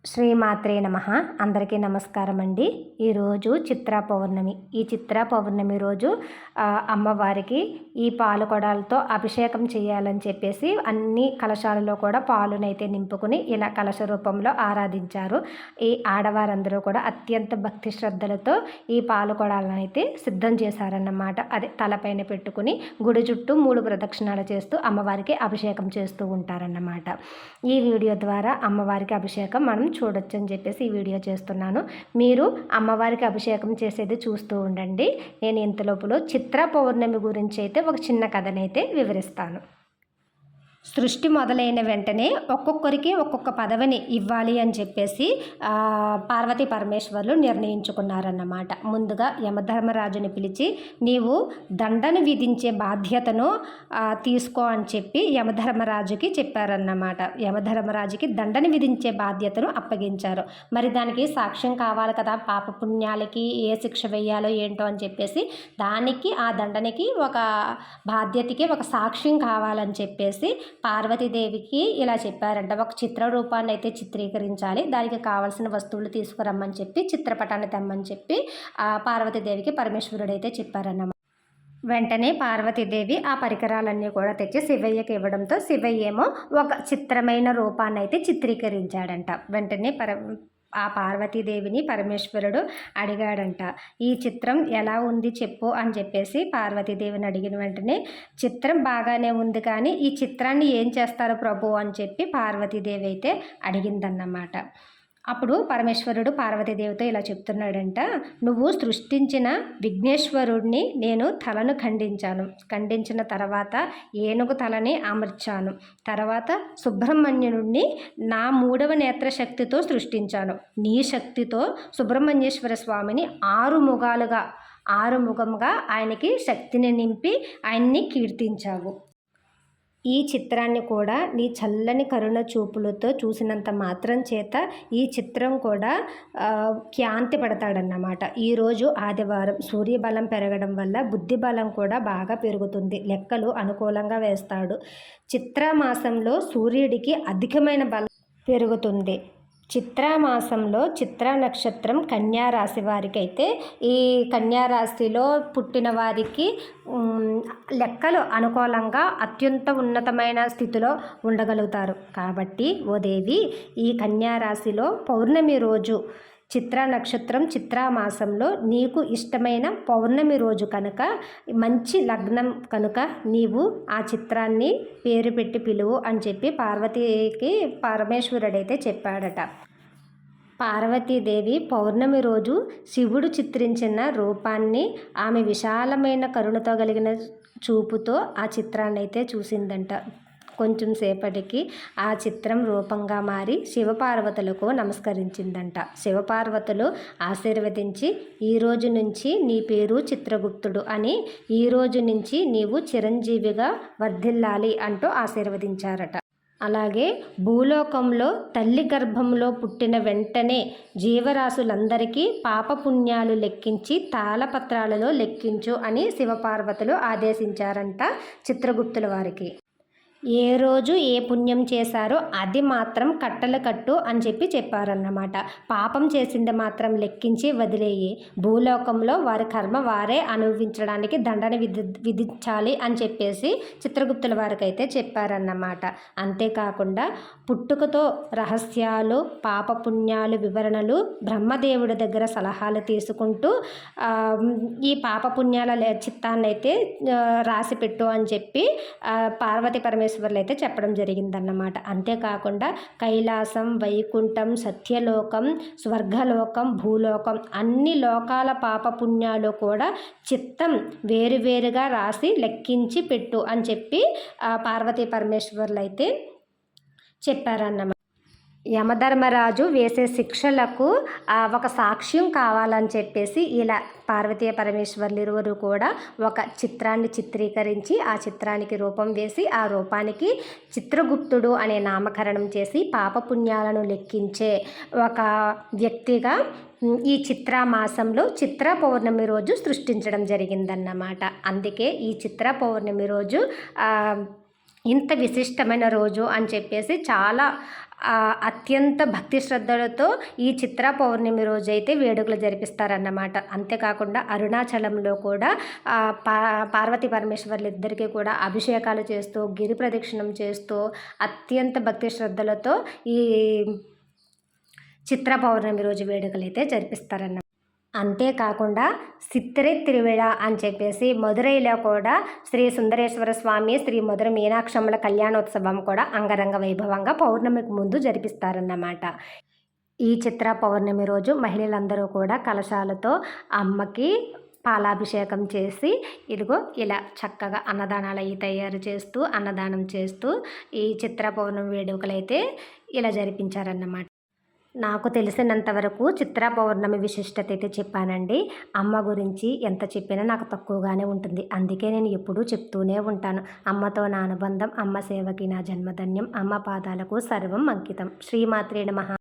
శ్రీమాత్రే నమః. అందరికీ నమస్కారం అండి. ఈరోజు చిత్రా పౌర్ణమి. ఈ చిత్రా పౌర్ణమి రోజు అమ్మవారికి ఈ పాలు కొడాలతో అభిషేకం చేయాలని చెప్పేసి అన్ని కలశాలలో కూడా పాలునైతే నింపుకుని ఇలా కలశ రూపంలో ఆరాధించారు. ఈ ఆడవారందరూ కూడా అత్యంత భక్తి శ్రద్ధలతో ఈ పాలు కొడాలను అయితే సిద్ధం చేశారన్నమాట. అదే తలపైన పెట్టుకుని గుడి చుట్టూ 3 ప్రదక్షిణాలు చేస్తూ అమ్మవారికి అభిషేకం చేస్తూ ఉంటారన్నమాట. ఈ వీడియో ద్వారా అమ్మవారికి అభిషేకం మనం చూడొచ్చు అని చెప్పేసి ఈ వీడియో చేస్తున్నాను. మీరు అమ్మవారికి అభిషేకం చేసేది చూస్తూ ఉండండి. నేను ఇంతలోపులో చిత్రా పౌర్ణమి గురించి అయితే ఒక చిన్న కథనైతే వివరిస్తాను. సృష్టి మొదలైన వెంటనే ఒక్కొక్కరికి ఒక్కొక్క పదవిని ఇవ్వాలి అని చెప్పేసి పార్వతీ పరమేశ్వర్లు నిర్ణయించుకున్నారన్నమాట. ముందుగా యమధర్మరాజుని పిలిచి నీవు దండను విధించే బాధ్యతను తీసుకో అని చెప్పి యమధర్మరాజుకి చెప్పారన్నమాట. యమధర్మరాజుకి దండను విధించే బాధ్యతను అప్పగించారు. మరి దానికి సాక్ష్యం కావాలి కదా, పాపపుణ్యాలకి ఏ శిక్ష వేయాలో ఏంటో అని చెప్పేసి దానికి ఆ దండనికి ఒక బాధ్యతకి ఒక సాక్ష్యం కావాలని చెప్పేసి పార్వతీదేవికి ఇలా చెప్పారంట. ఒక చిత్ర రూపాన్ని అయితే చిత్రీకరించాలి, దానికి కావాల్సిన వస్తువులు తీసుకురమ్మని చెప్పి చిత్రపటాన్ని తెమ్మని చెప్పి పార్వతీదేవికి పరమేశ్వరుడు అయితే చెప్పారన్నమాట. వెంటనే పార్వతీదేవి ఆ పరికరాలన్నీ కూడా తెచ్చి శివయ్యకి ఇవ్వడంతో శివయ్య ఏమో ఒక చిత్రమైన రూపాన్ని అయితే చిత్రీకరించాడంట. వెంటనే ఆ పార్వతీదేవిని పరమేశ్వరుడు అడిగాడంట, ఈ చిత్రం ఎలా ఉంది చెప్పు అని చెప్పేసి పార్వతీదేవిని అడిగిన వెంటనే చిత్రం బాగానే ఉంది కానీ ఈ చిత్రాన్ని ఏం చేస్తారు ప్రభు అని చెప్పి పార్వతీదేవి అయితే అడిగిందన్నమాట. అప్పుడు పరమేశ్వరుడు పార్వతీదేవితో ఇలా చెప్తున్నాడంట, నువ్వు సృష్టించిన విఘ్నేశ్వరుడిని నేను తలను ఖండించిన తర్వాత ఏనుగు తలని అమర్చాను. తర్వాత సుబ్రహ్మణ్యుడిని నా 3వ నేత్ర శక్తితో సృష్టించాను. నీ శక్తితో సుబ్రహ్మణ్యేశ్వర స్వామిని 6 ముఖంగా ఆయనకి శక్తిని నింపి ఆయన్ని కీర్తించావు. ఈ చిత్రాన్ని కూడా నీ చల్లని కరుణ చూపులతో చూసినంత మాత్రం చేత ఈ చిత్రం కూడా ఖ్యాంతి పడతాడన్నమాట. ఈరోజు ఆదివారం సూర్యబలం పెరగడం వల్ల బుద్ధి బలం కూడా బాగా పెరుగుతుంది. లెక్కలు అనుకూలంగా వేస్తాడు. చిత్రామాసంలో సూర్యుడికి అధికమైన బలం పెరుగుతుంది. చిత్రామాసంలో చిత్రా నక్షత్రం కన్యారాశి వారికి అయితే ఈ కన్యారాశిలో పుట్టిన వారికి లెక్కలు అనుకూలంగా అత్యంత ఉన్నతమైన స్థితిలో ఉండగలుగుతారు. కాబట్టి ఓ దేవి, ఈ కన్యారాశిలో పౌర్ణమి రోజు చిత్రా నక్షత్రం చిత్రామాసంలో నీకు ఇష్టమైన పౌర్ణమి రోజు కనుక మంచి లగ్నం కనుక నీవు ఆ చిత్రాన్ని పేరు పెట్టి పిలువు అని చెప్పి పార్వతీకి పరమేశ్వరుడైతే చెప్పాడట. పార్వతీదేవి పౌర్ణమి రోజు శివుడు చిత్రించిన రూపాన్ని ఆమె విశాలమైన కరుణతో కలిగిన చూపుతో ఆ చిత్రాన్ని అయితే చూసిందంట. కొంచెం సేపటికి ఆ చిత్రం రూపంగా మారి శివపార్వతులకు నమస్కరించిందంట. శివపార్వతులు ఆశీర్వదించి ఈ రోజు నుంచి నీ పేరు చిత్రగుప్తుడు అని, ఈ రోజు నుంచి నీవు చిరంజీవిగా వర్ధిల్లాలి అంటూ ఆశీర్వదించారట. అలాగే భూలోకంలో తల్లి గర్భంలో పుట్టిన వెంటనే జీవరాశులందరికీ పాపపుణ్యాలు లెక్కించి తాళపత్రాలలో లెక్కించు అని శివపార్వతులు ఆదేశించారంట చిత్రగుప్తుల వారికి. ఏ రోజు ఏ పుణ్యం చేశారో అది మాత్రం కట్టలు కట్టు అని చెప్పి చెప్పారన్నమాట. పాపం చేసింది మాత్రం లెక్కించి వదిలేయి, భూలోకంలో వారి కర్మ వారే అనుభవించడానికి దండన విధించాలి అని చెప్పేసి చిత్రగుప్తుల వారికి అయితే చెప్పారన్నమాట. అంతేకాకుండా పుట్టుకతో రహస్యాలు పాపపుణ్యాలు వివరణలు బ్రహ్మదేవుడి దగ్గర సలహాలు తీసుకుంటూ ఈ పాపపుణ్యాల చిత్తాన్ని అయితే రాసి పెట్టు అని చెప్పి పార్వతీ పరమేశ్వరులు అయితే చెప్పడం జరిగిందన్నమాట. అంతేకాకుండా కైలాసం, వైకుంఠం, సత్యలోకం, స్వర్గలోకం, భూలోకం అన్ని లోకాల పాపపుణ్యాలు కూడా చిత్తం వేరువేరుగా రాసి లెక్కించి పెట్టు అని చెప్పి పార్వతీ పరమేశ్వరులు అయితే చెప్పారన్నమాట. యమధర్మరాజు వేసే శిక్షలకు ఒక సాక్ష్యం కావాలని చెప్పేసి ఇలా పార్వతీ పరమేశ్వర్లు ఇరువురు కూడా ఒక చిత్రాన్ని చిత్రీకరించి ఆ చిత్రానికి రూపం వేసి ఆ రూపానికి చిత్రగుప్తుడు అనే నామకరణం చేసి పాపపుణ్యాలను లెక్కించే ఒక వ్యక్తిగా ఈ చిత్రామాసంలో చిత్రా పౌర్ణమి రోజు సృష్టించడం జరిగిందన్నమాట. అందుకే ఈ చిత్రా పౌర్ణమి రోజు ఇంత విశిష్టమైన రోజు అని చెప్పేసి చాలా అత్యంత భక్తి శ్రద్ధలతో ఈ చిత్ర పౌర్ణమి రోజైతే వేడుకలు జరిపిస్తారన్నమాట. అంతేకాకుండా అరుణాచలంలో కూడా పార్వతీ పరమేశ్వర్లు ఇద్దరికీ కూడా అభిషేకాలు చేస్తూ, గిరి ప్రదక్షిణం చేస్తూ అత్యంత భక్తి శ్రద్ధలతో ఈ చిత్ర పౌర్ణమి రోజు వేడుకలైతే జరిపిస్తారన్నమాట. అంతేకాకుండా సిత్తిరై తిరువిళ అని చెప్పేసి మదురైలో కూడా శ్రీ సుందరేశ్వర స్వామి, శ్రీ మధుర మీనాక్షమ్మల కళ్యాణోత్సవం కూడా అంగరంగ వైభవంగా పౌర్ణమికి ముందు జరిపిస్తారన్నమాట. ఈ చిత్ర పౌర్ణమి రోజు మహిళలందరూ కూడా కలశాలతో అమ్మకి పాలాభిషేకం చేసి ఇదిగో ఇలా చక్కగా అన్నదానాలు అవి తయారు చేస్తూ, అన్నదానం చేస్తూ ఈ చిత్ర పౌర్ణమి వేడుకలైతే ఇలా జరిపించారన్నమాట. నాకు తెలిసినంత వరకు చిత్ర పౌర్ణమి విశిష్టత అయితే చెప్పానండి. అమ్మ గురించి ఎంత చెప్పినా నాకు తక్కువగానే ఉంటుంది. అందుకే నేను ఎప్పుడూ చెప్తూనే ఉంటాను. అమ్మతో నా అనుబంధం, అమ్మ సేవకి నా జన్మధన్యం, అమ్మ పాదాలకు సర్వం అంకితం. శ్రీమాత్రే నమః.